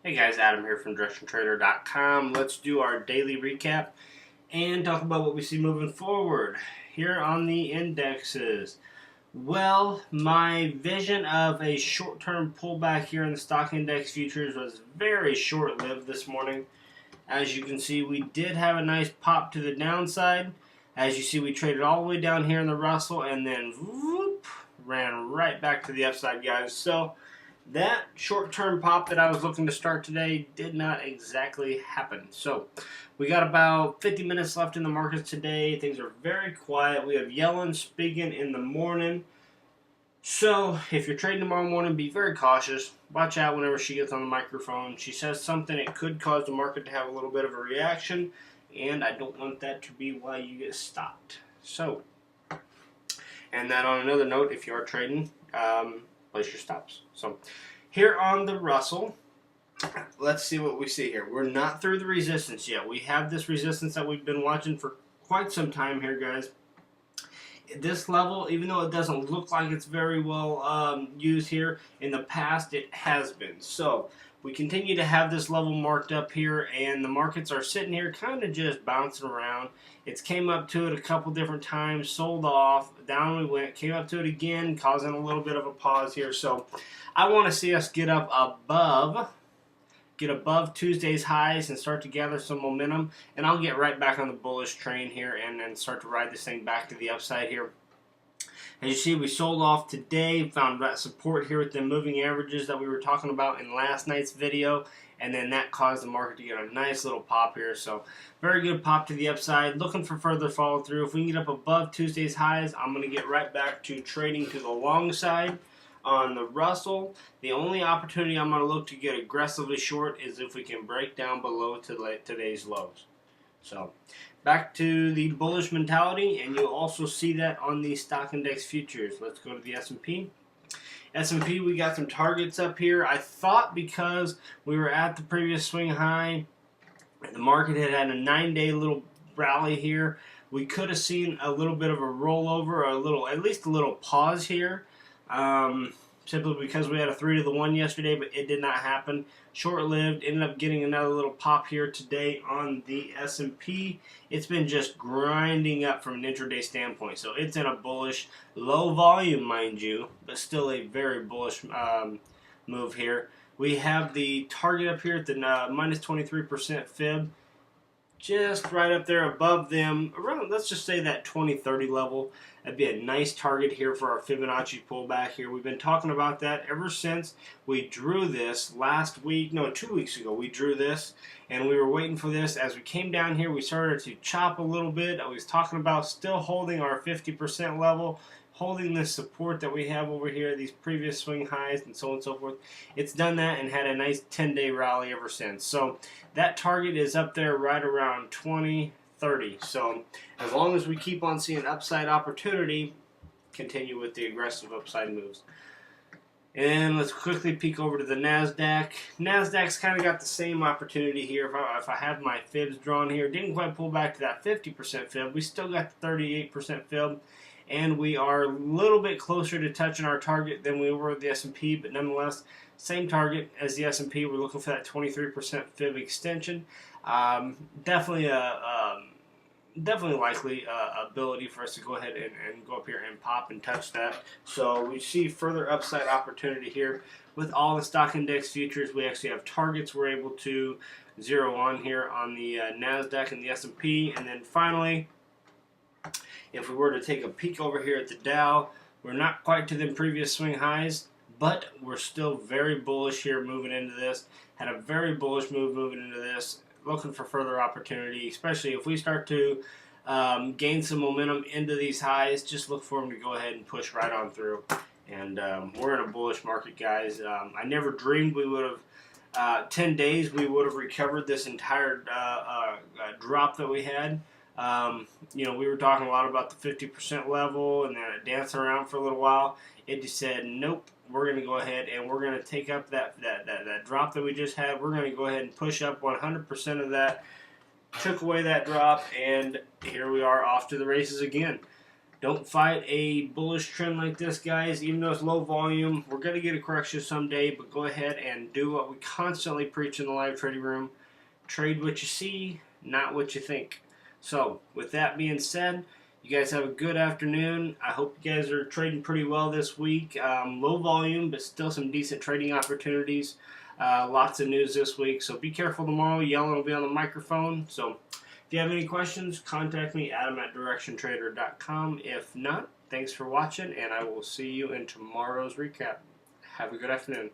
Hey guys, Adam here from DirectionTrader.com. Let's do our daily recap and talk about what we see moving forward here on the indexes. Well, my vision of a short-term pullback here in the stock index futures was very short-lived this morning. As you can see, we did have a nice pop to the downside. As you see, we traded all the way down here in the Russell and then whoop, ran right back to the upside, guys. So that short-term pop that I was looking to start today did not exactly happen. So we got about 50 minutes left in the markets today. Things are very quiet. We have Yellen speaking in the morning. So if you're trading tomorrow morning, be very cautious. Watch out whenever she gets on the microphone. She says something, it could cause the market to have a little bit of a reaction, and I don't want that to be why you get stopped. So, and then on another note, if you are trading, place your stops. So here on the Russell, let's see what we see here. We're not through the resistance yet. We have this resistance that we've been watching for quite some time here, guys. This level, even though it doesn't look like it's very well used here, in the past it has been. So we continue to have this level marked up here, and the markets are sitting here kind of just bouncing around. It's came up to it a couple different times, sold off, down we went, came up to it again, causing a little bit of a pause here. So I want to see us get above Tuesday's highs and start to gather some momentum, and I'll get right back on the bullish train here and then start to ride this thing back to the upside here. As you see, we sold off today, found that support here with the moving averages that we were talking about in last night's video, and then that caused the market to get a nice little pop here. So very good pop to the upside. Looking for further follow through. If we can get up above Tuesday's highs, I'm going to get right back to trading to the long side. On the Russell, the only opportunity I'm going to look to get aggressively short is if we can break down below today's lows. So back to the bullish mentality, and you'll also see that on the stock index futures. Let's go to the S&P. S&P, we got some targets up here. I thought because we were at the previous swing high, the market had a 9-day little rally here, we could have seen a little bit of a rollover, at least a little pause here. Simply because we had a 3-to-1 yesterday, but it did not happen. Short-lived, ended up getting another little pop here today on the S&P. It's been just grinding up from an intraday standpoint, so it's in a bullish, low volume, mind you, but still a very bullish move here. We have the target up here at the minus 23% fib, just right up there above them, around, let's just say that 20-30 level. That'd be a nice target here for our Fibonacci pullback here. We've been talking about that ever since we drew this last week, no, 2 weeks ago. We drew this, and we were waiting for this. As we came down here, we started to chop a little bit. I was talking about still holding our 50% level, holding this support that we have over here, these previous swing highs and so on and so forth. It's done that and had a nice 10-day rally ever since. So that target is up there right around 2030. So as long as we keep on seeing upside opportunity, continue with the aggressive upside moves. And let's quickly peek over to the Nasdaq. Nasdaq's kind of got the same opportunity here. If I have my fibs drawn here, didn't quite pull back to that 50% fib. We still got the 38% fib. And we are a little bit closer to touching our target than we were at the S&P, but nonetheless, same target as the S&P. We're looking for that 23% fib extension. Definitely likely ability for us to go ahead and go up here and pop and touch that. So we see further upside opportunity here. With all the stock index futures, we actually have targets we're able to zero on here on the Nasdaq and the S&P. And then finally, if we were to take a peek over here at the Dow, we're not quite to the previous swing highs, but we're still very bullish here moving into this. Had a very bullish move moving into this. Looking for further opportunity, especially if we start to gain some momentum into these highs. Just look for them to go ahead and push right on through. And we're in a bullish market, guys. I never dreamed we would have, 10 days, we would have recovered this entire drop that we had. We were talking a lot about the 50% level and then dancing around for a little while. It just said, nope, we're going to go ahead and we're going to take up that drop that we just had. We're going to go ahead and push up 100% of that. Took away that drop, and here we are off to the races again. Don't fight a bullish trend like this, guys. Even though it's low volume, we're going to get a correction someday, but go ahead and do what we constantly preach in the live trading room. Trade what you see, not what you think. So, with that being said, you guys have a good afternoon. I hope you guys are trading pretty well this week. Low volume, but still some decent trading opportunities. Lots of news this week, so be careful tomorrow. Yellen will be on the microphone. So, if you have any questions, contact me, adam@directiontrader.com. If not, thanks for watching, and I will see you in tomorrow's recap. Have a good afternoon.